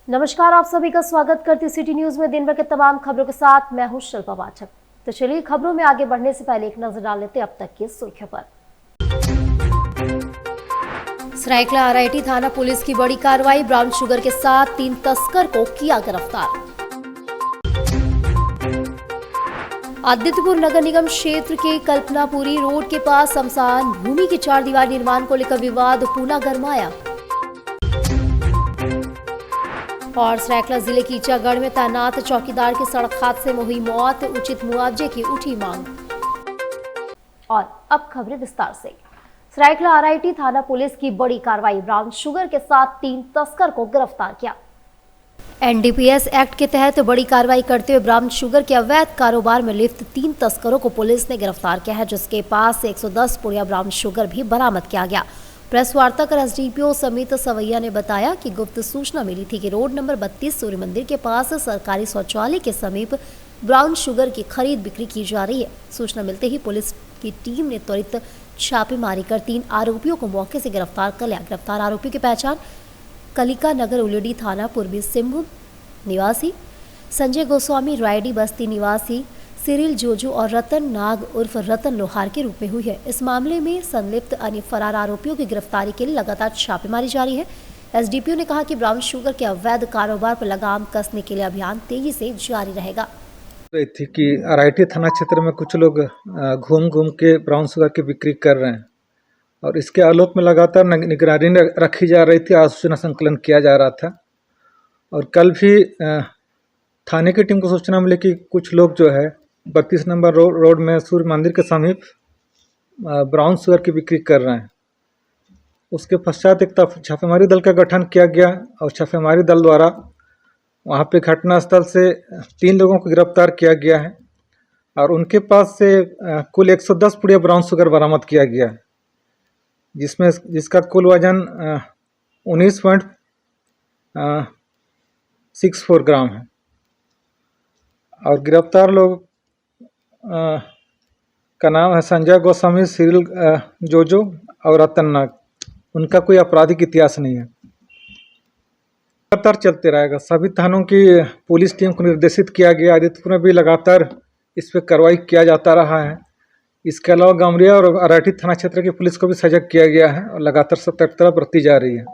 नमस्कार, आप सभी का स्वागत करती सिटी न्यूज में दिन भर के तमाम खबरों के साथ मैं हूं शिल्पा पाठक। तो चलिए खबरों में आगे बढ़ने से पहले एक नजर डाल लेते अब तक की सुर्खियों पर। सरायकेला आरआईटी थाना पुलिस की बड़ी कार्रवाई, ब्राउन शुगर के साथ 3 तस्कर को किया गिरफ्तार। आदित्यपुर नगर निगम क्षेत्र के कल्पनापुरी रोड के पास शमशान भूमि की 4 दीवार निर्माण को लेकर विवाद पुनः गरमाया। और सरायकेला जिले की ईचागढ़ में तैनात चौकीदार की सड़क हादसे में हुई मौत, उचित मुआवजे की उठी मांग। और अब खबरें विस्तार से। सरायकेला आरआईटी थाना पुलिस की बड़ी कार्रवाई, ब्राउन शुगर के साथ 3 तस्कर को गिरफ्तार किया। एनडीपीएस एक्ट के तहत बड़ी कार्रवाई करते हुए ब्राउन शुगर के अवैध कारोबार में लिप्त 3 तस्करों को पुलिस ने गिरफ्तार किया है, जिसके पास से 110 पुड़िया ब्राउन शुगर भी बरामद किया गया। प्रेस वार्ता कर एसडीपीओ समित सवैया ने बताया कि गुप्त सूचना मिली थी कि रोड नंबर 32 सूर्य मंदिर के पास सरकारी शौचालय के समीप ब्राउन शुगर की खरीद बिक्री की जा रही है। सूचना मिलते ही पुलिस की टीम ने त्वरित छापेमारी कर 3 आरोपियों को मौके से गिरफ्तार कर लिया। गिरफ्तार आरोपियों की पहचान कलिका नगर उलेडी थाना पूर्वी सिंहभूम निवासी संजय गोस्वामी, रायडी बस्ती निवासी सिरिल जोजो और रतन नाग उर्फ रतन लोहार के रूप में हुई है। इस मामले में संलिप्त अन्य फरार आरोपियों की गिरफ्तारी के लिए लगातार छापेमारी जारी है। एसडीपीओ ने कहा कि ब्राउन शुगर के अवैध कारोबार पर लगाम कसने के लिए अभियान तेजी से जारी रहेगा। थी कि आरआईटी थाना क्षेत्र में कुछ लोग घूम घूम के ब्राउन शुगर की बिक्री कर रहे हैं और इसके आलोक में लगातार निगरानी रखी जा रही थी। आज सूचना संकलन किया जा रहा था और कल भी थाने की टीम को सूचना मिली कि कुछ लोग जो है 32 नंबर रोड में सूर्य मंदिर के समीप ब्राउन शुगर की बिक्री कर रहे हैं। उसके पश्चात एक छापेमारी दल का गठन किया गया और छापेमारी दल द्वारा वहाँ पे घटनास्थल से 3 लोगों को गिरफ्तार किया गया है और उनके पास से कुल 110 पुड़िया ब्राउन शुगर बरामद किया गया है, जिसका कुल वजन 19.64 ग्राम है। और गिरफ्तार लोग का नाम है संजय गोस्वामी, सिरिल जोजो और रतन नाग। उनका कोई आपराधिक इतिहास नहीं है। लगातार चलते रहेगा। सभी थानों की पुलिस टीम को निर्देशित किया गया। आदित्यपुर में भी लगातार इस पर कार्रवाई किया जाता रहा है। इसके अलावा गामरिया और आरआईटी थाना क्षेत्र की पुलिस को भी सजग किया गया है और लगातार सतर्कता बरती जा रही है।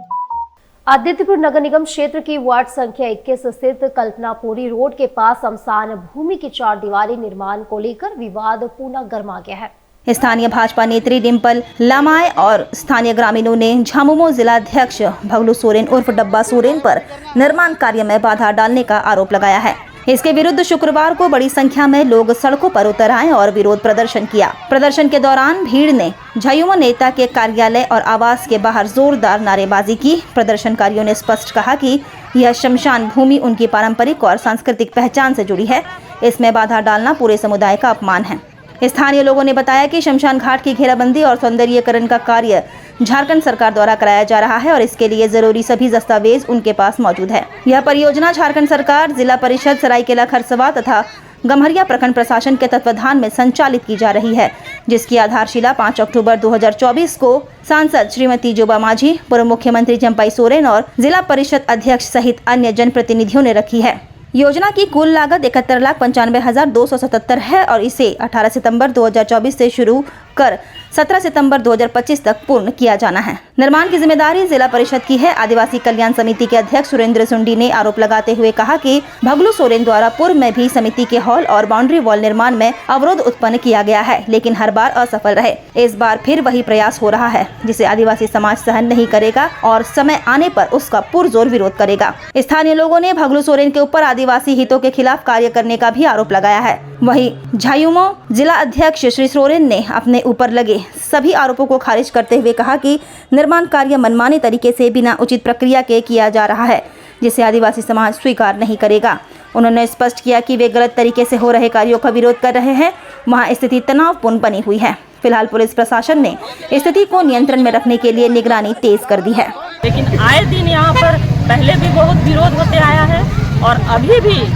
आदित्यपुर नगर निगम क्षेत्र की वार्ड संख्या 21 स्थित कल्पनापुरी रोड के पास शमशान भूमि की 4 दीवारी निर्माण को लेकर विवाद पुनः गरमा गया है। स्थानीय भाजपा नेत्री डिम्पल लामाय और स्थानीय ग्रामीणों ने झामुमो जिलाध्यक्ष भगलू सोरेन उर्फ डब्बा सोरेन पर निर्माण कार्य में बाधा डालने का आरोप लगाया है। इसके विरुद्ध शुक्रवार को बड़ी संख्या में लोग सड़कों पर उतर आए और विरोध प्रदर्शन किया। प्रदर्शन के दौरान भीड़ ने झायुमो नेता के कार्यालय और आवास के बाहर जोरदार नारेबाजी की। प्रदर्शनकारियों ने स्पष्ट कहा कि यह शमशान भूमि उनकी पारंपरिक और सांस्कृतिक पहचान से जुड़ी है। इसमें बाधा डालना पूरे समुदाय का अपमान है। स्थानीय लोगों ने बताया कि शमशान घाट की घेराबंदी और सौंदर्यीकरण का कार्य झारखंड सरकार द्वारा कराया जा रहा है और इसके लिए जरूरी सभी दस्तावेज उनके पास मौजूद है। यह परियोजना झारखंड सरकार, जिला परिषद सरायकेला खरसवा तथा गम्हरिया प्रखंड प्रशासन के तत्वाधान में संचालित की जा रही है, जिसकी आधारशिला 5 अक्टूबर 2024 को सांसद श्रीमती जोबा मांझी, पूर्व मुख्यमंत्री जम्पाई सोरेन और जिला परिषद अध्यक्ष सहित अन्य जनप्रतिनिधियों ने रखी है। योजना की कुल लागत 71,95,277 है और इसे 18 सितंबर 2024 से शुरू कर 17 सितंबर 2025 तक पूर्ण किया जाना है। निर्माण की जिम्मेदारी जिला परिषद की है। आदिवासी कल्याण समिति के अध्यक्ष सुरेंद्र सुंडी ने आरोप लगाते हुए कहा कि भगलू सोरेन द्वारा पूर्व में भी समिति के हॉल और बाउंड्री वॉल निर्माण में अवरोध उत्पन्न किया गया है, लेकिन हर बार असफल रहे। इस बार फिर वही प्रयास हो रहा है, जिसे आदिवासी समाज सहन नहीं करेगा और समय आने पर उसका पुरजोर विरोध करेगा। स्थानीय लोगों ने भगलू सोरेन के ऊपर आदिवासी हितों के खिलाफ कार्य करने का भी आरोप लगाया है। वहीं झायुमो जिला अध्यक्ष श्री सोरेन ने अपने ऊपर लगे सभी आरोपों को खारिज करते हुए कहा कि निर्माण कार्य मनमाने तरीके से बिना उचित प्रक्रिया के किया जा रहा है, जिसे आदिवासी समाज स्वीकार नहीं करेगा। उन्होंने स्पष्ट किया कि वे गलत तरीके से हो रहे कार्यों का विरोध कर रहे हैं। वहां स्थिति तनावपूर्ण बनी हुई है। फिलहाल पुलिस प्रशासन ने स्थिति को नियंत्रण में रखने के लिए निगरानी तेज कर दी है। लेकिन आए दिन यहाँ पर पहले भी बहुत विरोध होते आया है और अभी भी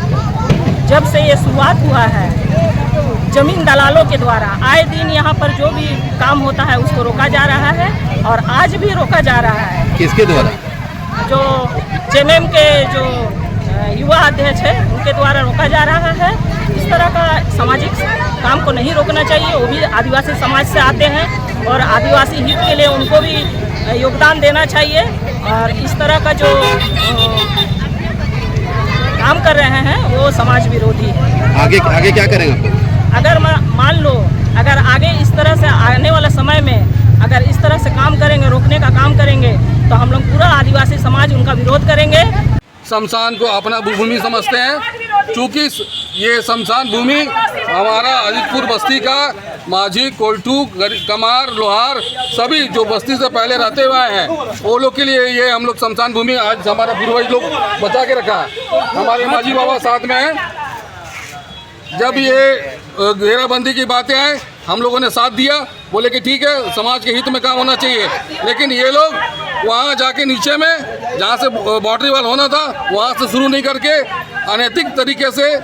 जब से ये शुरुआत हुआ है जमीन दलालों के द्वारा आए दिन यहाँ पर जो भी काम होता है उसको रोका जा रहा है और आज भी रोका जा रहा है। किसके द्वारा? जो जेएमएम के जो युवा अध्यक्ष है उनके द्वारा रोका जा रहा है। इस तरह का सामाजिक काम को नहीं रोकना चाहिए। वो भी आदिवासी समाज से आते हैं और आदिवासी हित के लिए उनको भी योगदान देना चाहिए। और इस तरह का जो काम कर रहे हैं वो समाज विरोधी है। आगे क्या करेंगे? अगर मान लो अगर आगे इस तरह से आने वाला समय में अगर इस तरह से काम करेंगे, रोकने का काम करेंगे, तो हम लोग पूरा आदिवासी समाज उनका विरोध करेंगे। शमशान को अपना भूमि समझते हैं, क्योंकि ये शमशान भूमि हमारा अजीतपुर बस्ती का माझी, कोल्टू, कमार, लोहार सभी जो बस्ती से पहले रहते हुए हैं वो लोग के लिए ये हम लोग शमशान भूमि आज हमारा पूर्वज लोग बचा के रखा है। हमारे माझी बाबा साथ में हैं। जब ये घेराबंदी की बातें आए हम लोगों ने साथ दिया, बोले कि ठीक है समाज के हित में काम होना चाहिए। लेकिन ये लोग वहाँ जाके नीचे में जहाँ से बाउंड्री वाल होना था वहाँ से शुरू नहीं करके अनैतिक तरीके से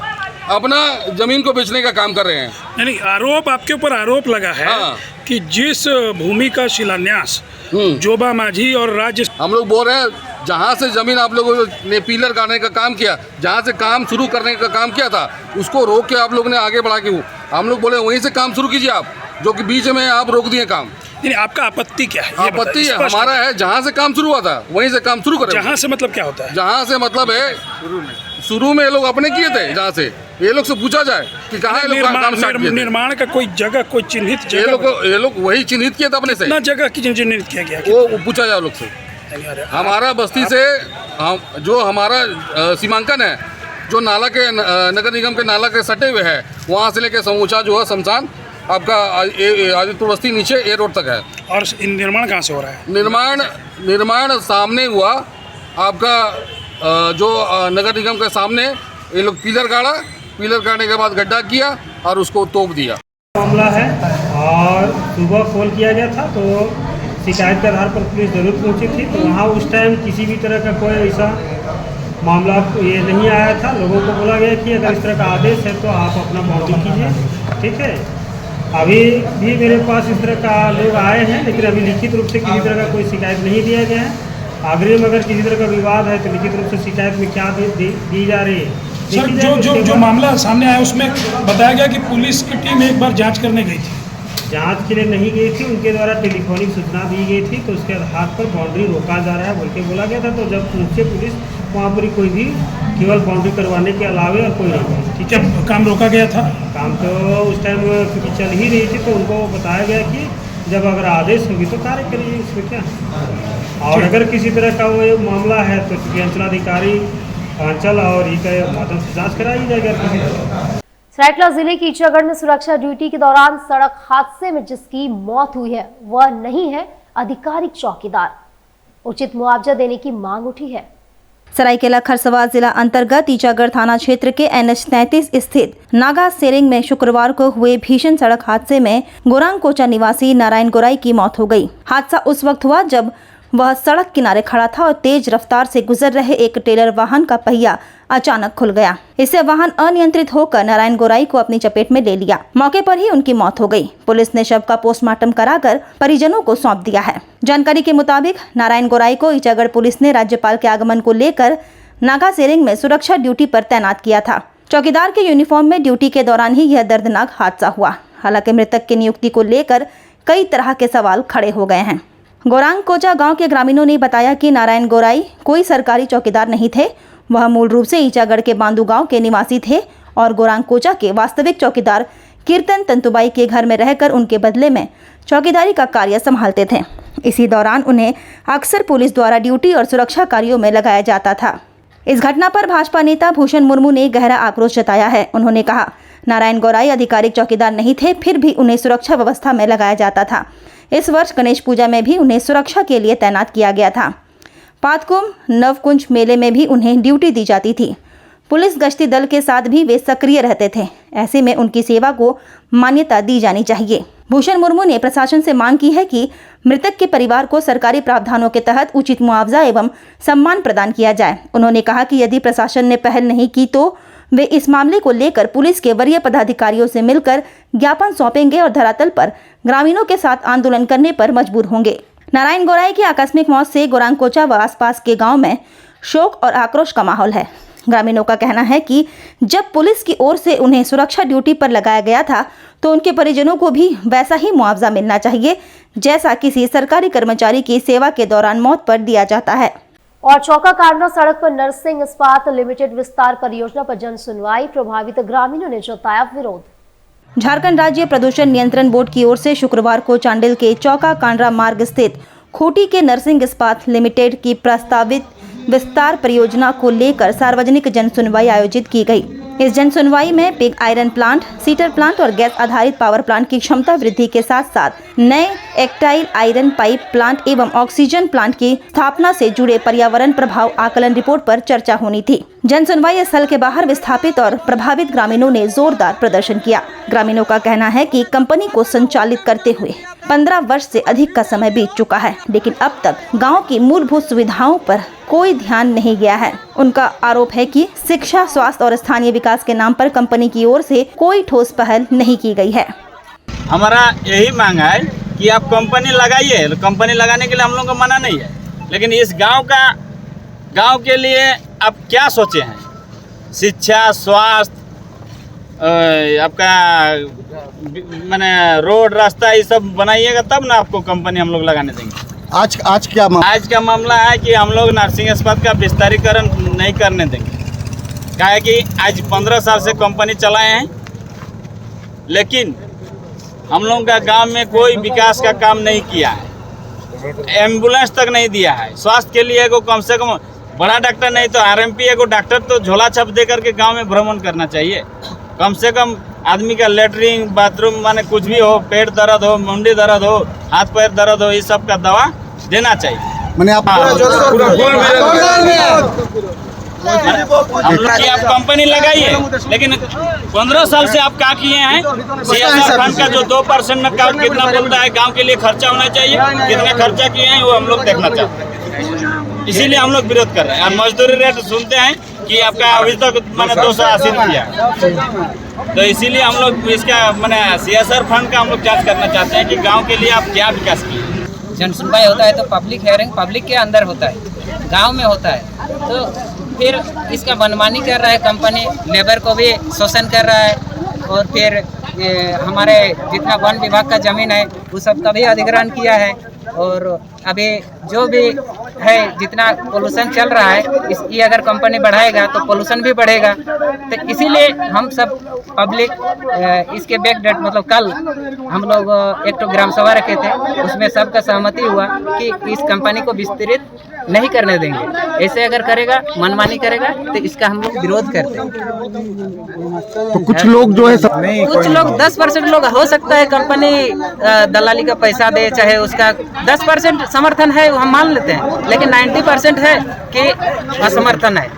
अपना जमीन को बेचने का काम कर रहे हैं। यानी आरोप आपके ऊपर आरोप लगा है हाँ। कि जिस भूमि का शिलान्यास जोबा माझी और राज्य हम लोग बोल रहे हैं जहाँ से ज़मीन आप लोगों ने पिलर गाड़ने का काम किया, जहाँ से काम शुरू करने का काम किया था उसको रोक के आप लोगों ने आगे बढ़ा के हम लोग बोले वहीं से काम शुरू कीजिए आप, जो कि बीच में आप रोक दिए काम। यानी आपका आपत्ति क्या है? आपत्ति हमारा है जहाँ से काम शुरू हुआ था वहीं से काम शुरू करें। जहाँ से मतलब क्या होता है? जहाँ से मतलब है शुरू में ये लोग अपने किए थे, जहाँ से ये लोग से पूछा जाए कि कहाँ निर्माण का कोई जगह, कोई चिन्हित जगह? ये लोग वही चिन्हित किए थे अपने से। कितना जगह की चिन्हित किया गया? वो पूछा जाए लोग से। हमारा बस्ती से जो हमारा सीमांकन है, जो नाला के नगर निगम के नाला के सटे हुए है, वहाँ से लेके समूचा जो है शमशान आपका आदित्य बस्ती नीचे ए रोड तक है। और निर्माण कहाँ से हो रहा है? निर्माण सामने हुआ आपका जो नगर निगम के सामने ये लोग पिलर गाड़ने के बाद गड्ढा किया और उसको तोप दिया। मामला है और सुबह कॉल किया गया था तो शिकायत के आधार पर पुलिस जरूर पहुंची थी। तो वहाँ उस टाइम किसी भी तरह का कोई ऐसा मामला ये नहीं आया था। लोगों को बोला गया कि अगर इस तरह का आदेश है तो आप अपना बाउंड्री कीजिए, ठीक है। अभी भी मेरे पास इस तरह का लोग आए हैं, लेकिन अभी लिखित रूप से किसी तरह का कोई शिकायत नहीं दिया गया है। अग्रिम अगर किसी तरह का विवाद है तो लिखित रूप से शिकायत में क्या दी जा रही है। सर, जो मामला सामने आया उसमें बताया गया कि पुलिस की टीम एक बार जांच करने गई थी। जांच के लिए नहीं गई थी, उनके द्वारा टेलीफोनिक सूचना दी गई थी, तो उसके आधार पर बाउंड्री रोका जा रहा है बोल के बोला गया था। तो जब पहुँचे पुलिस वहाँ पर कोई भी केवल बाउंड्री करवाने के अलावे और कोई नहीं, ठीक है। काम रोका गया था? काम तो उस टाइम क्योंकि चल ही रही थी तो उनको बताया गया कि जब अगर आदेश होगी तो कार्य करिए, इसमें क्या। और अगर किसी तरह का वो मामला है तो चूँकि अंचलाधिकारी अंचल और ई के माध्यम से जाँच कराई जाएगी। सरायकेला जिले की ईचागढ़ में सुरक्षा ड्यूटी के दौरान सड़क हादसे में जिसकी मौत हुई है वह नहीं है आधिकारिक चौकीदार। उचित मुआवजा देने की मांग उठी है। सरायकेला खरसवार जिला अंतर्गत ईचागढ़ थाना क्षेत्र के NH 33 स्थित नागा सेरिंग में शुक्रवार को हुए भीषण सड़क हादसे में गोरांग कोचा निवासी नारायण गोराई की मौत हो गई। हादसा उस वक्त हुआ जब वह सड़क किनारे खड़ा था और तेज रफ्तार से गुजर रहे एक टेलर वाहन का पहिया अचानक खुल गया। इससे वाहन अनियंत्रित होकर नारायण गोराई को अपनी चपेट में ले लिया। मौके पर ही उनकी मौत हो गई। पुलिस ने शव का पोस्टमार्टम कराकर परिजनों को सौंप दिया है। जानकारी के मुताबिक नारायण गोराई को ईचागढ़ पुलिस ने राज्यपाल के आगमन को लेकर नागा सेरिंग में सुरक्षा ड्यूटी पर तैनात किया था। चौकीदार के यूनिफॉर्म में ड्यूटी के दौरान ही यह दर्दनाक हादसा हुआ। हालांकि मृतक की नियुक्ति को लेकर कई तरह के सवाल खड़े हो गए हैं। गोरांग कोचा गांव के ग्रामीणों ने बताया कि नारायण गोराई कोई सरकारी चौकीदार नहीं थे। वह मूल रूप से ईचागढ़ के बांदू गांव के निवासी थे और गोरांग कोचा के वास्तविक चौकीदार कीर्तन तंतुबाई के घर में रहकर उनके बदले में चौकीदारी का कार्य संभालते थे। इसी दौरान उन्हें अक्सर पुलिस द्वारा ड्यूटी और सुरक्षा कार्यों में लगाया जाता था। इस घटना पर भाजपा नेता भूषण मुर्मू ने गहरा आक्रोश जताया है। उन्होंने कहा, नारायण गोराई आधिकारिक चौकीदार नहीं थे, फिर भी उन्हें सुरक्षा व्यवस्था में लगाया जाता था। इस वर्ष गणेश पूजा में भी उन्हें सुरक्षा के लिए तैनात किया गया था। पातकुंभ नवकुंज मेले में भी उन्हें ड्यूटी दी जाती थी। पुलिस गश्ती दल के साथ भी वे सक्रिय रहते थे। ऐसे में उनकी सेवा को मान्यता दी जानी चाहिए। भूषण मुर्मू ने प्रशासन से मांग की है कि मृतक के परिवार को सरकारी प्रावधानों के तहत उचित मुआवजा एवं सम्मान प्रदान किया जाए। उन्होंने कहा कि यदि प्रशासन ने पहल नहीं की तो वे इस मामले को लेकर पुलिस के वरीय पदाधिकारियों से मिलकर ज्ञापन सौंपेंगे और धरातल पर ग्रामीणों के साथ आंदोलन करने पर मजबूर होंगे। नारायण गोराई की आकस्मिक मौत से गोरांगकोचा व आसपास के गांव में शोक और आक्रोश का माहौल है। ग्रामीणों का कहना है कि जब पुलिस की ओर से उन्हें सुरक्षा ड्यूटी पर लगाया गया था तो उनके परिजनों को भी वैसा ही मुआवजा मिलना चाहिए जैसा किसी सरकारी कर्मचारी की सेवा के दौरान मौत पर दिया जाता है। और चौका कारना सड़क पर नरसिंह इस्पात लिमिटेड विस्तार परियोजना पर जन सुनवाई, प्रभावित ग्रामीणों ने जताया विरोध। झारखंड राज्य प्रदूषण नियंत्रण बोर्ड की ओर से शुक्रवार को चांडिल के चौका कांड्रा मार्ग स्थित खूंटी के नरसिंह इस्पात लिमिटेड की प्रस्तावित विस्तार परियोजना को लेकर सार्वजनिक जन सुनवाई आयोजित की गई। इस जन सुनवाई में pig iron plant, seater plant और गैस आधारित पावर प्लांट की क्षमता वृद्धि के साथ साथ नए एक्टाइल आयरन पाइप प्लांट एवं ऑक्सीजन प्लांट की स्थापना से जुड़े पर्यावरण प्रभाव आकलन रिपोर्ट पर चर्चा होनी थी। जन सुनवाई स्थल के बाहर विस्थापित और प्रभावित ग्रामीणों ने जोरदार प्रदर्शन किया। ग्रामीणों का कहना है कि कंपनी को संचालित करते हुए 15 वर्ष से अधिक का समय बीत चुका है, लेकिन अब तक गाँव की मूलभूत सुविधाओं पर कोई ध्यान नहीं गया है। उनका आरोप है कि शिक्षा, स्वास्थ्य और स्थानीय विकास के नाम पर कंपनी की ओर से कोई ठोस पहल नहीं की गई है। हमारा यही मांग है कि आप कंपनी लगाइए, कंपनी लगाने के लिए हम लोग को मना नहीं है, लेकिन इस गांव के लिए आप क्या सोचे हैं? शिक्षा, स्वास्थ्य, आपका माने रोड, रास्ता, ये सब बनाइएगा तब ना आपको कंपनी हम लोग लगाने देंगे। आज का मामला है कि हम लोग नरसिंह इस्पात का विस्तारीकरण नहीं करने देंगे। क्या है कि आज 15 साल से कंपनी चलाए हैं, लेकिन हम लोग का गांव में कोई विकास का काम नहीं किया है। एम्बुलेंस तक नहीं दिया है। स्वास्थ्य के लिए को कम से कम बड़ा डॉक्टर नहीं तो आरएमपी को डॉक्टर तो झोला छाप दे करके गांव में भ्रमण करना चाहिए। कम से कम आदमी का लेटरिन, बाथरूम, माने कुछ भी हो, पेट दर्द हो, मुंडी दर्द हो, हाथ पैर दर्द हो, इस सब का दवा देना चाहिए। मैंने आप हम लोग की आप कंपनी लगाइए, लेकिन 15 साल से आप क्या किए हैं? CSR फंड का जो 2% में काम कितना बनता है, गांव के लिए खर्चा होना चाहिए, कितना खर्चा किए हैं वो हम लोग देखना चाहते हैं। इसीलिए हम लोग विरोध कर रहे हैं। और मजदूरी रेट सुनते हैं कि आपका अभी तक मैंने 280 रुपया, तो इसीलिए हम लोग इसका मैंने CSR फंड का हम लोग जांच करना चाहते हैं कि गाँव के लिए आप क्या विकास किए। जन सुनवाई होता है तो पब्लिक हियरिंग पब्लिक के अंदर होता है, गांव में होता है, तो फिर इसका मनमानी कर रहा है कंपनी, लेबर को भी शोषण कर रहा है, और फिर हमारे जितना वन विभाग का ज़मीन है वो सब का भी अधिग्रहण किया है। और अभी जो भी है जितना पोल्यूशन चल रहा है, ये अगर कंपनी बढ़ाएगा तो पोल्यूशन भी बढ़ेगा। तो इसीलिए हम सब पब्लिक इसके बैक डेट मतलब कल हम लोग एक तो ग्राम सभा रखे थे, उसमें सबका सहमति हुआ कि इस कंपनी को विस्तृत नहीं करने देंगे। ऐसे अगर करेगा, मनमानी करेगा तो इसका हम लोग विरोध करते हैं। तो कुछ लोग जो है कुछ लोग 10% लोग हो सकता है कंपनी दलाली का पैसा दे, चाहे उसका 10% समर्थन है हम मान लेते हैं, लेकिन 90% है कि असमर्थन है।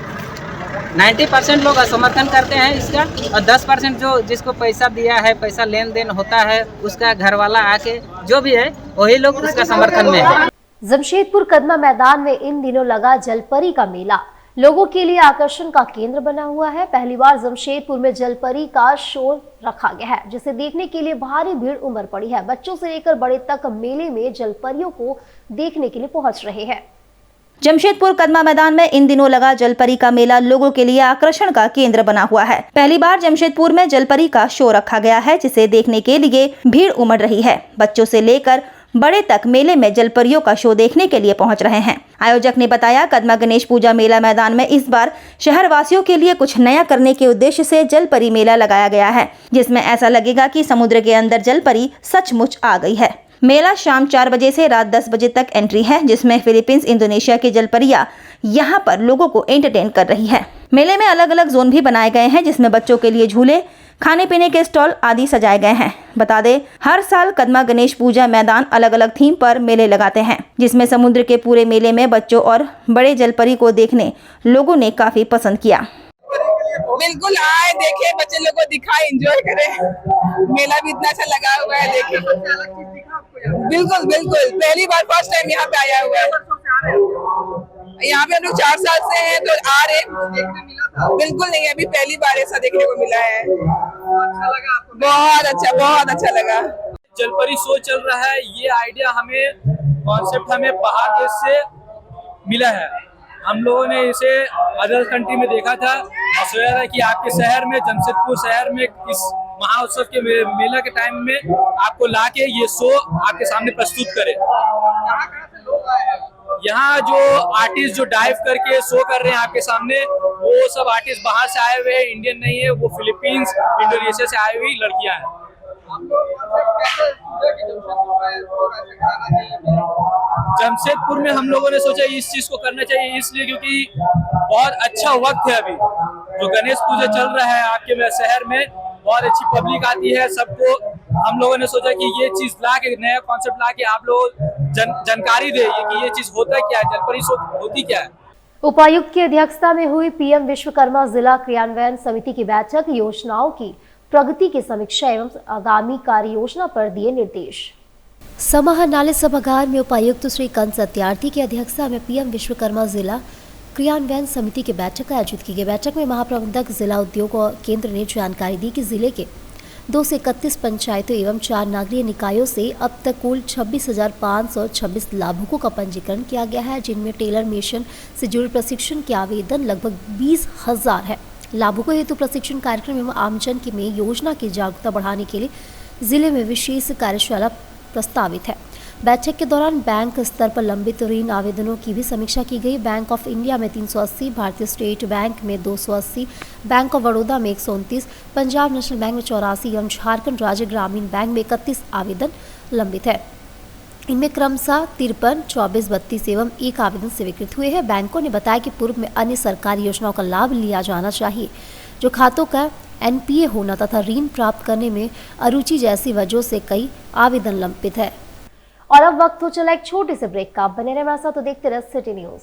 90% लोग असमर्थन करते हैं इसका, और 10% जो जिसको पैसा दिया है, पैसा लेन देन होता है, उसका घर वाला आके जो भी है वही लोग उसका समर्थन में है। जमशेदपुर कदमा मैदान में इन दिनों लगा जलपरी का मेला लोगों के लिए आकर्षण का केंद्र बना हुआ है। पहली बार जमशेदपुर में जलपरी का शो रखा गया है, जिसे देखने के लिए भारी भीड़ उमड़ पड़ी है। बच्चों से लेकर बड़े तक मेले में जलपरियों को देखने के लिए पहुंच रहे हैं। जमशेदपुर कदमा मैदान में इन दिनों लगा जलपरी का मेला लोगों के लिए आकर्षण का केंद्र बना हुआ है। पहली बार जमशेदपुर में जलपरी का शो रखा गया है, जिसे देखने के लिए भीड़ उमड़ रही है। बच्चों से लेकर बड़े तक मेले में जलपरियों का शो देखने के लिए पहुंच रहे हैं। आयोजक ने बताया, कदमा गणेश पूजा मेला मैदान में इस बार शहर वासियों के लिए कुछ नया करने के उद्देश्य से जलपरी मेला लगाया गया है, जिसमें ऐसा लगेगा कि समुद्र के अंदर जलपरी सचमुच आ गई है। मेला शाम 4 बजे से रात 10 बजे तक एंट्री है, जिसमें फिलीपींस, इंडोनेशिया की जलपरियां यहां पर लोगों को एंटरटेन कर रही है। मेले में अलग अलग जोन भी बनाए गए हैं, जिसमें बच्चों के लिए झूले, खाने पीने के स्टॉल आदि सजाए गए हैं। बता दें, हर साल कदमा गणेश पूजा मैदान अलग अलग थीम पर मेले लगाते हैं, जिसमें समुद्र के पूरे मेले में बच्चों और बड़े जलपरी को देखने लोगों ने काफी पसंद किया। बिल्कुल आए, देखे, बच्चे लोग को दिखाए, एंजॉय करें। मेला भी इतना अच्छा लगा हुआ है, देखे। बिल्कुल बिल्कुल, पहली बार फर्स्ट टाइम यहाँ पे आया हुआ है। यहाँ पे हम लोग 4 साल से हैं, तो आ रहे। बिल्कुल नहीं, अभी पहली बार ऐसा देखने को मिला है। बहुत अच्छा लगा। जलपरी शो चल रहा है, ये आइडिया कॉन्सेप्ट हमें बाहर देश से मिला है। हम लोगों ने इसे अदर कंट्री में देखा था और सोचा था कि आपके शहर में, जमशेदपुर शहर में इस महाउत्सव के मेला के टाइम में आपको लाके ये शो आपके सामने प्रस्तुत करें। यहाँ जो आर्टिस्ट जो डाइव करके शो कर रहे हैं आपके सामने, वो सब आर्टिस्ट बाहर से आए हुए हैं, इंडियन नहीं है, वो फिलीपींस, इंडोनेशिया से आई हुई लड़कियां हैं। जमशेदपुर में हम लोगों ने सोचा इस चीज को करना चाहिए, इसलिए क्योंकि बहुत अच्छा वक्त है अभी जो गणेश पूजा चल रहा है आपके शहर में, बहुत अच्छी पब्लिक आती है सबको। हम लोगों ने सोचा कि ये चीज ला के, नया कॉन्सेप्ट ला के आप लोग जानकारी दे कि ये चीज होता क्या है, जलपरी शो होती क्या है। उपायुक्त की अध्यक्षता में हुई पीएम विश्वकर्मा जिला क्रियान्वयन समिति की बैठक, योजनाओं की प्रगति की समीक्षा एवं आगामी कार्य योजना पर दिए निर्देश। समाहरणालय सभागार में उपायुक्त श्री कंस सत्यार्थी की अध्यक्षता में पीएम विश्वकर्मा जिला क्रियान्वयन समिति की बैठक आयोजित की गई। बैठक में महाप्रबंधक जिला उद्योग केंद्र ने जानकारी दी कि जिले के 2 से 31 पंचायतों एवं 4 नगरीय निकायों से अब तक कुल 26,526 लाभुकों का पंजीकरण किया गया है, जिनमें टेलर मेशन से जुड़े प्रशिक्षण के आवेदन लगभग 20,000 है। लाभुकों हेतु प्रशिक्षण कार्यक्रम एवं आमजन की में योजना की जागरूकता बढ़ाने के लिए जिले में विशेष कार्यशाला प्रस्तावित है। बैठक के दौरान बैंक स्तर पर लंबित ऋण आवेदनों की भी समीक्षा की गई। बैंक ऑफ इंडिया में 380, भारतीय स्टेट बैंक में 280, बैंक ऑफ बड़ौदा में 129, पंजाब नेशनल बैंक में 84 एवं झारखंड राज्य ग्रामीण बैंक में 31 आवेदन लंबित है। इनमें क्रमशः 53, 24, 32 एवं 1 आवेदन स्वीकृत हुए हैं। बैंकों ने बताया कि पूर्व में अन्य सरकारी योजनाओं का लाभ लिया जाना चाहिए, जो खातों का एनपीए होना तथा ऋण प्राप्त करने में अरुचि जैसी वजहों से कई आवेदन लंबित है। और अब वक्त हो चला एक छोटे से ब्रेक का। बने रहे हमारे साथ तो देखते रहे सिटी न्यूज।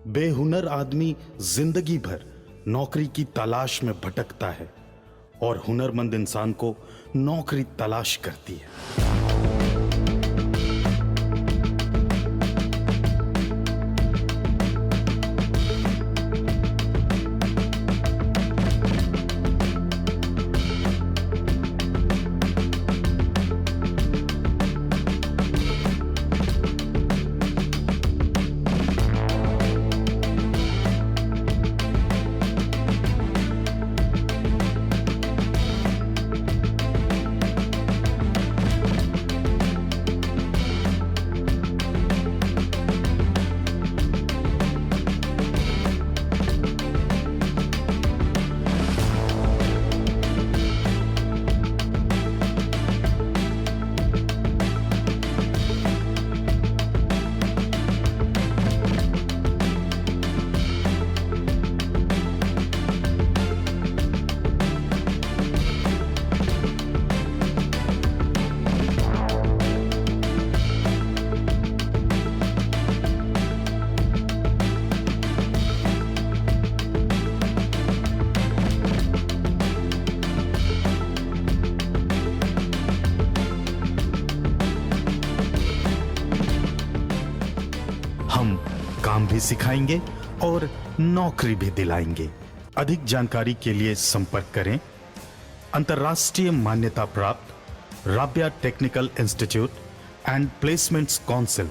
बेहुनर आदमी जिंदगी भर नौकरी की तलाश में भटकता है और हुनरमंद इंसान को नौकरी तलाश करती है। हम काम भी सिखाएंगे और नौकरी भी दिलाएंगे। अधिक जानकारी के लिए संपर्क करें अंतर्राष्ट्रीय मान्यता प्राप्त Rabia technical institute and placements council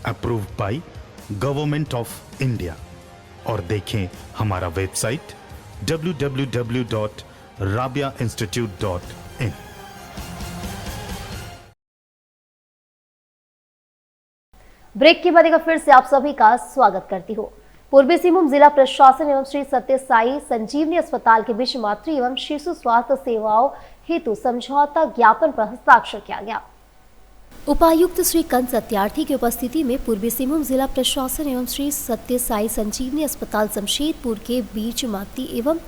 approved by government of India और देखें हमारा वेबसाइट www.rabiainstitute.in। ब्रेक के बाद एक फिर से आप सभी का स्वागत करती हूँ। पूर्वी सिंहभूम जिला प्रशासन एवं श्री सत्य साई संजीवनी अस्पताल के बीच मातृ एवं शिशु स्वास्थ्य सेवाओं हेतु समझौता ज्ञापन पर हस्ताक्षर किया गया। उपायुक्त श्री कंस सत्यार्थी की उपस्थिति में पूर्वी सिंहभूम जिला प्रशासन एवं श्री सत्य साई संजीवनी अस्पताल जमशेदपुर के बीच मातृ एवं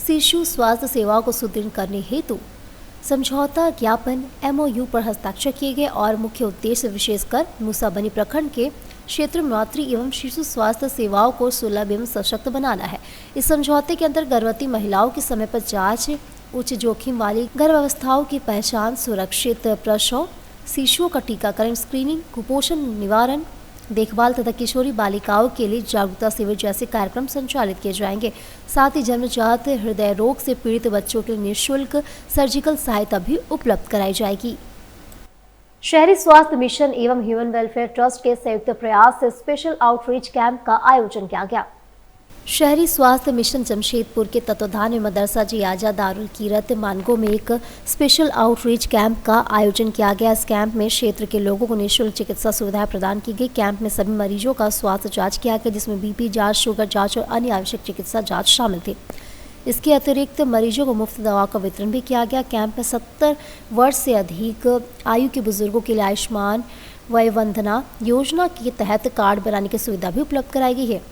शिशु स्वास्थ्य सेवाओं को सुदृढ़ करने हेतु समझौता ज्ञापन MOU पर हस्ताक्षर किए गए और मुख्य उद्देश्य विशेषकर मूसाबनी प्रखंड के क्षेत्र में मातृ एवं शिशु स्वास्थ्य सेवाओं को सुलभ एवं सशक्त बनाना है। इस समझौते के अंतर्गत गर्भवती महिलाओं की समय पर जांच, उच्च जोखिम वाली गर्भावस्थाओं की पहचान, सुरक्षित प्रसव, शिशुओं का टीकाकरण, स्क्रीनिंग, कुपोषण निवारण, देखभाल तथा किशोरी बालिकाओं के लिए जागरूकता शिविर जैसे कार्यक्रम संचालित किए जाएंगे। साथ ही जन्मजात हृदय रोग से पीड़ित बच्चों के लिए निःशुल्क सर्जिकल सहायता भी उपलब्ध कराई जाएगी। शहरी स्वास्थ्य मिशन एवं ह्यूमन वेलफेयर ट्रस्ट के संयुक्त प्रयास से स्पेशल आउटरीच कैंप का आयोजन किया गया। शहरी स्वास्थ्य मिशन जमशेदपुर के तत्वाधान में मदरसा जियाजा दारुल कीरत मानगो में एक स्पेशल आउटरीच कैंप का आयोजन किया गया। इस कैंप में क्षेत्र के लोगों को निःशुल्क चिकित्सा सुविधाएं प्रदान की गई। कैंप में सभी मरीजों का स्वास्थ्य जांच किया गया, जिसमें बीपी जांच, शुगर जांच और अन्य आवश्यक चिकित्सा जांच शामिल थी। इसके अतिरिक्त मरीजों को मुफ्त दवा का वितरण भी किया गया। कैंप में 70 वर्ष से अधिक आयु के बुजुर्गों के लिए आयुष्मान वय वंदना योजना के तहत कार्ड बनाने की सुविधा भी उपलब्ध कराई गई है,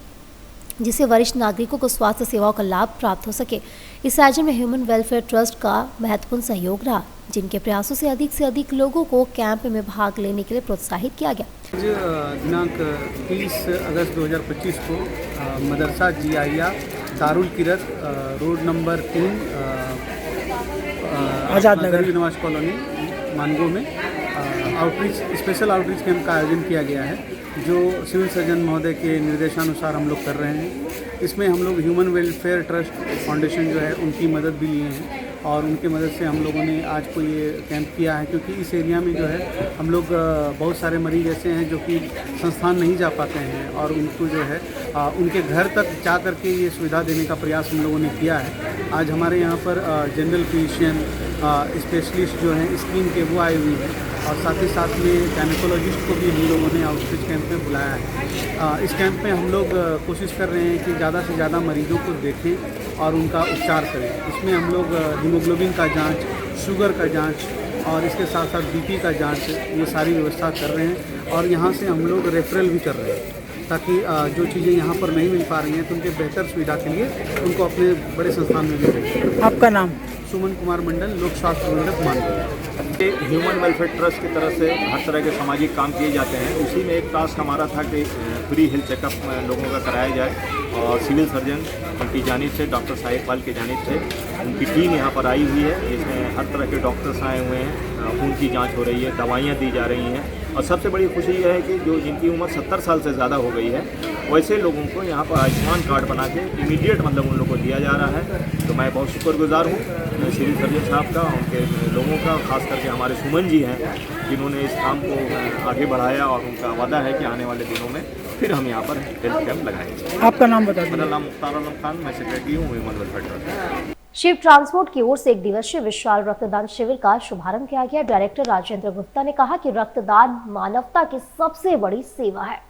जिससे वरिष्ठ नागरिकों को स्वास्थ्य सेवाओं का लाभ प्राप्त हो सके। इस आयोजन में ह्यूमन वेलफेयर ट्रस्ट का महत्वपूर्ण सहयोग रहा, जिनके प्रयासों से अधिक लोगों को कैंप में भाग लेने के लिए प्रोत्साहित किया गया। दिनांक 30 अगस्त 2025 को मदरसा जियाया Darul Kirat road number 3 Azad Nagar Nawaz colony Mango में स्पेशल आउटरीच कैंप का आयोजन किया गया है, जो सिविल सर्जन महोदय के निर्देशानुसार हम लोग कर रहे हैं। इसमें हम लोग ह्यूमन वेलफेयर ट्रस्ट फाउंडेशन जो है उनकी मदद भी लिए हैं और उनकी मदद से हम लोगों ने आज को ये कैंप किया है, क्योंकि इस एरिया में जो है हम लोग बहुत सारे मरीज ऐसे हैं जो कि संस्थान नहीं जा पाते हैं और उनको जो है उनके घर तक जा करके ये सुविधा देने का प्रयास हम लोगों ने किया है। आज हमारे यहाँ पर जनरल फिजिशियन स्पेशलिस्ट जो हैं स्कीम के वो आए हुए हैं और साथ ही साथ में गायनेकोलॉजिस्ट को भी हम लोगों ने आउटरीच कैंप में बुलाया है। इस कैंप में हम लोग कोशिश कर रहे हैं कि ज़्यादा से ज़्यादा मरीजों को देखें और उनका उपचार करें। इसमें हम लोग हीमोग्लोबिन का जांच, शुगर का जांच और इसके साथ साथ बीपी का जांच, ये सारी व्यवस्था कर रहे हैं और यहाँ से हम लोग रेफरल भी कर रहे हैं, ताकि जो चीज़ें यहाँ पर नहीं मिल पा रही हैं तो उनके बेहतर सुविधा के लिए उनको अपने बड़े संस्थान में भी भेजें। आपका नाम? सुमन कुमार मंडल, लोक स्वास्थ्य प्रबंधक मानगो। ह्यूमन वेलफेयर ट्रस्ट की तरफ से हर तरह के सामाजिक काम किए जाते हैं। उसी में एक टास्क हमारा था कि फ्री हेल्थ चेकअप लोगों का कराया जाए और सिविल सर्जन उनकी जानिब से, डॉक्टर साहिब पाल की जानिब से उनकी टीम यहाँ पर आई हुई है। इसमें हर तरह के डॉक्टर्स आए हुए हैं, खून की जांच हो रही है, दवाइयाँ दी जा रही हैं और सबसे बड़ी खुशी यह है कि जो जिनकी उम्र 70 साल से ज़्यादा हो गई है वैसे लोगों को यहाँ पर आयुष्मान कार्ड बना के इमीडिएट मतलब उन लोगों को दिया जा रहा है। तो मैं बहुत शुक्रगुजार हूँ सिविल सर्जन साहब का, उनके लोगों का, खास करके हमारे सुमन जी हैं जिन्होंने इस काम को आगे बढ़ाया और उनका वादा है कि आने वाले दिनों में फिर हम यहाँ पर हेल्थ कैंप लगाएंगे। आपका नाम बता दीजिए। मेरा नाम मुख्तार आलम खान, मैं सेक्रेटरी हूँ human welfare trust. Shiv transport की ओर से एक दिवसीय विशाल रक्तदान शिविर का शुभारंभ किया गया। डायरेक्टर राजेंद्र गुप्ता ने कहा कि रक्तदान मानवता की सबसे बड़ी सेवा है।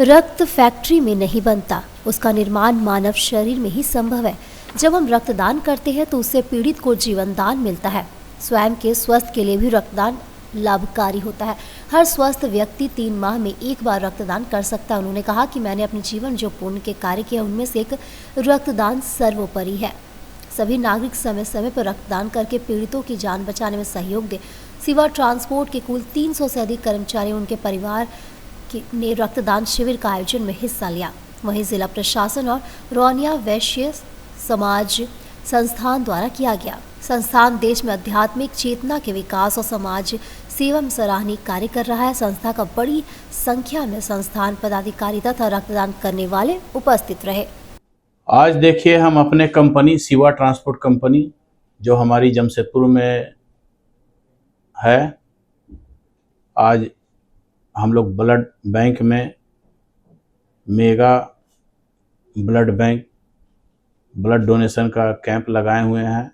रक्त फैक्ट्री में नहीं बनता, उसका निर्माण मानव शरीर में ही संभव है। जब हम रक्तदान करते हैं तो उससे पीड़ित को जीवन दान मिलता है। स्वयं के स्वास्थ्य के लिए भी रक्तदान लाभकारी होता है। हर स्वस्थ व्यक्ति 3 माह में एक बार रक्तदान कर सकता है। उन्होंने कहा कि मैंने अपने जीवन जो पुण्य के कार्य किए उनमें से एक रक्तदान सर्वोपरि है। सभी नागरिक समय समय पर रक्तदान करके पीड़ितों की जान बचाने में सहयोग दें। शिवा ट्रांसपोर्ट के कुल 300 से अधिक कर्मचारी उनके परिवार ने रक्तदान शिविर का आयोजन में हिस्सा लिया। वहीं जिला प्रशासन और रोनिया वैश्य समाज संस्थान द्वारा किया गया। संस्थान देश में आध्यात्मिक चेतना के विकास और समाज सेवा में सराहनीय कार्य कर रहा है। संस्था का बड़ी संख्या में संस्थान पदाधिकारी तथा रक्तदान करने वाले उपस्थित रहे। आज देखिए हम अपने कंपनी शिवा ट्रांसपोर्ट कंपनी जो हमारी जमशेदपुर में है, आज हम लोग ब्लड बैंक में mega blood bank blood donation का कैंप लगाए हुए हैं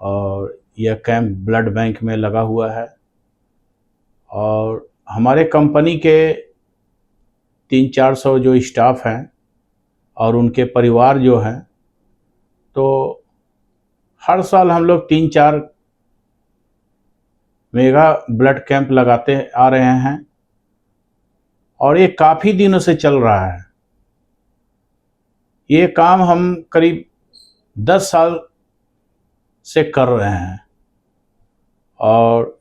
और यह कैंप ब्लड बैंक में लगा हुआ है और हमारे कंपनी के 300-400 जो स्टाफ हैं और उनके परिवार जो हैं, तो हर साल हम लोग 3-4 मेगा ब्लड कैंप लगाते आ रहे हैं और ये काफ़ी दिनों से चल रहा है। ये काम हम करीब 10 साल से कर रहे हैं और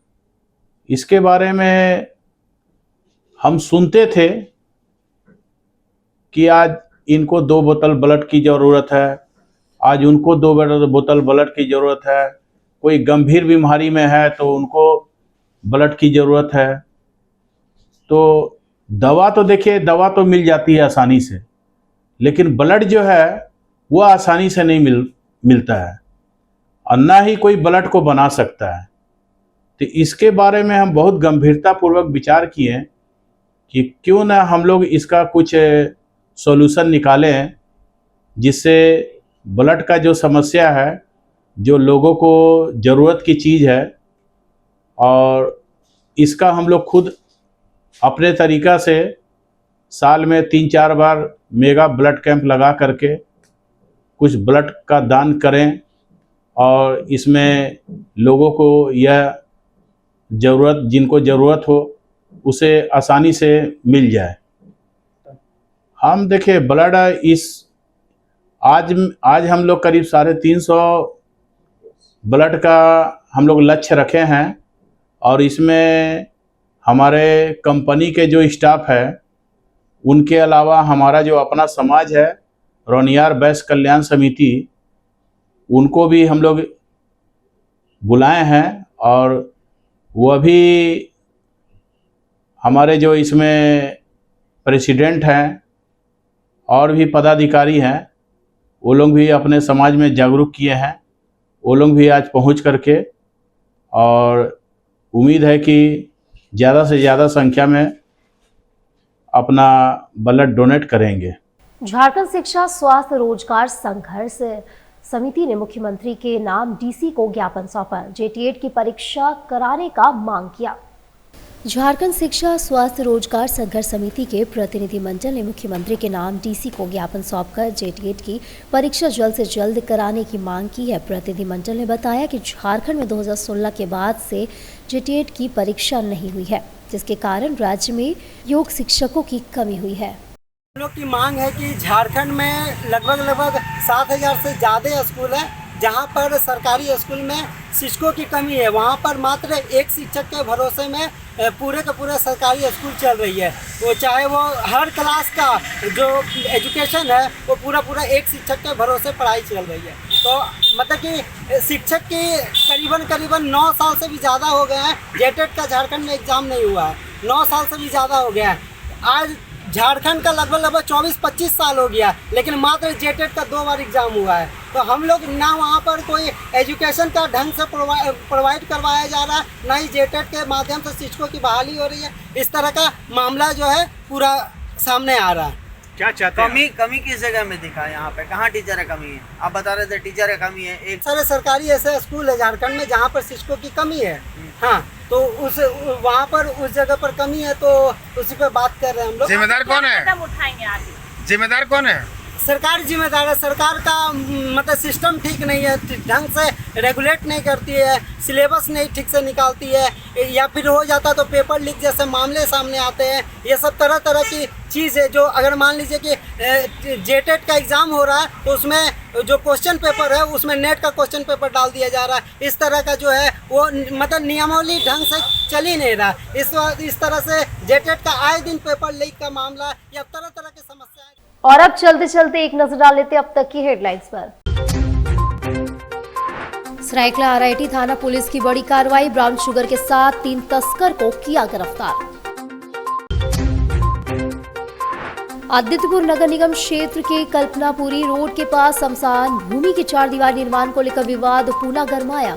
इसके बारे में हम सुनते थे कि आज इनको 2 बोतल ब्लड की ज़रूरत है, आज उनको 2 बोतल ब्लड की ज़रूरत है, कोई गंभीर बीमारी में है तो उनको ब्लड की ज़रूरत है। तो दवा तो देखिए, दवा तो मिल जाती है आसानी से, लेकिन ब्लड जो है वो आसानी से नहीं मिलता है, और ना ही कोई ब्लड को बना सकता है। तो इसके बारे में हम बहुत गंभीरतापूर्वक विचार किए कि क्यों ना हम लोग इसका कुछ सॉल्यूशन निकालें, जिससे ब्लड का जो समस्या है, जो लोगों को ज़रूरत की चीज़ है, और इसका हम लोग खुद अपने तरीक़ा से साल में 3-4 बार मेगा ब्लड कैंप लगा करके कुछ ब्लड का दान करें, और इसमें लोगों को यह ज़रूरत, जिनको ज़रूरत हो, उसे आसानी से मिल जाए। हम देखिए ब्लड आज हम लोग करीब 350 ब्लड का हम लोग लक्ष्य रखे हैं, और इसमें हमारे कंपनी के जो स्टाफ है, उनके अलावा हमारा जो अपना समाज है, रोनियार वैश्य कल्याण समिति, उनको भी हम लोग बुलाए हैं, और वह भी हमारे जो इसमें प्रेसिडेंट हैं और भी पदाधिकारी हैं, वो लोग भी अपने समाज में जागरूक किए हैं। वो लोग भी आज पहुंच करके, और उम्मीद है कि ज़्यादा से ज़्यादा संख्या में अपना ब्लड डोनेट करेंगे। झारखंड शिक्षा स्वास्थ्य रोजगार संघर्ष समिति ने मुख्यमंत्री के नाम डीसी को ज्ञापन सौंपा, जेटीएट की परीक्षा कराने का मांग किया। झारखंड शिक्षा स्वास्थ्य रोजगार संघर्ष समिति के प्रतिनिधिमंडल ने मुख्यमंत्री के नाम डीसी को ज्ञापन सौंपकर जेटीएट की परीक्षा जल्द से जल्द कराने की मांग की है। प्रतिनिधिमंडल ने बताया कि झारखंड में 2016 के बाद से जेटीएट की परीक्षा नहीं हुई है, जिसके कारण राज्य में योग शिक्षकों की कमी हुई है। हम लोग की मांग है कि झारखंड में लगभग 7,000 से ज़्यादा स्कूल है, जहां पर सरकारी स्कूल में शिक्षकों की कमी है। वहां पर मात्र एक शिक्षक के भरोसे में पूरे का पूरा सरकारी स्कूल चल रही है। वो चाहे वो हर क्लास का जो एजुकेशन है वो पूरा एक शिक्षक के भरोसे पढ़ाई चल रही है। तो मतलब कि शिक्षक की करीबन 9 साल से भी ज़्यादा हो गए हैं, जेटेट का झारखंड में एग्ज़ाम नहीं हुआ है, 9 साल से भी ज़्यादा हो गया है। आज झारखंड का लगभग 24-25 साल हो गया, लेकिन मात्र जेटेट का 2 बार एग्ज़ाम हुआ है। तो हम लोग ना वहाँ पर कोई एजुकेशन का ढंग से प्रोवाइड करवाया जा रहा है, ना ही जेटेट के माध्यम से शिक्षकों की बहाली हो रही है। इस तरह का मामला जो है पूरा सामने आ रहा है। क्या चाहते हैं? कमी किस जगह में दिखा है? यहाँ पे कहाँ टीचर का कमी है? आप बता रहे थे टीचर का कमी है। एक सारे सरकारी ऐसे स्कूल है झारखंड में जहाँ पर शिक्षकों की कमी है। हाँ, तो वहाँ पर उस जगह पर कमी है, तो उसी पे बात कर रहे हैं हम लोग। जिम्मेदार कौन है? जिम्मेदार कौन है? सरकार जिम्मेदार है। सरकार का मतलब सिस्टम ठीक नहीं है, ढंग से रेगुलेट नहीं करती है, सिलेबस नहीं ठीक से निकालती है, या फिर हो जाता तो पेपर लीक जैसे मामले सामने आते हैं। ये सब तरह की चीज़ है। जो अगर मान लीजिए कि जेटेट का एग्ज़ाम हो रहा है तो उसमें जो क्वेश्चन पेपर है उसमें नेट का क्वेश्चन पेपर डाल दिया जा रहा है। इस तरह का जो है वो मतलब नियमावली ढंग से चल ही नहीं रहा। इस तरह से जेटेट का आए दिन पेपर लीक का मामला या तरह की समस्याएं। और अब चलते चलते एक नजर डाल लेते अब तक की हेडलाइंस पर। सरायकला आरआईटी थाना पुलिस की बड़ी कार्रवाई, ब्राउन शुगर के साथ 3 तस्कर को किया गिरफ्तार। आदित्यपुर नगर निगम क्षेत्र के कल्पनापुरी रोड के पास शमशान भूमि की 4 दीवार निर्माण को लेकर विवाद पुनः गरमाया।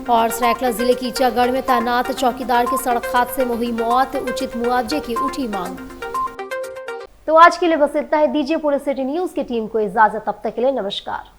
और सरायकला जिले की ईचागढ़ में तैनात चौकीदार की सड़क हादसे में हुई मौत, उचित मुआवजे की उठी मांग। तो आज के लिए बस इतना है। दीजिए पूरे सिटी न्यूज की टीम को इजाजत। तब तक के लिए नमस्कार।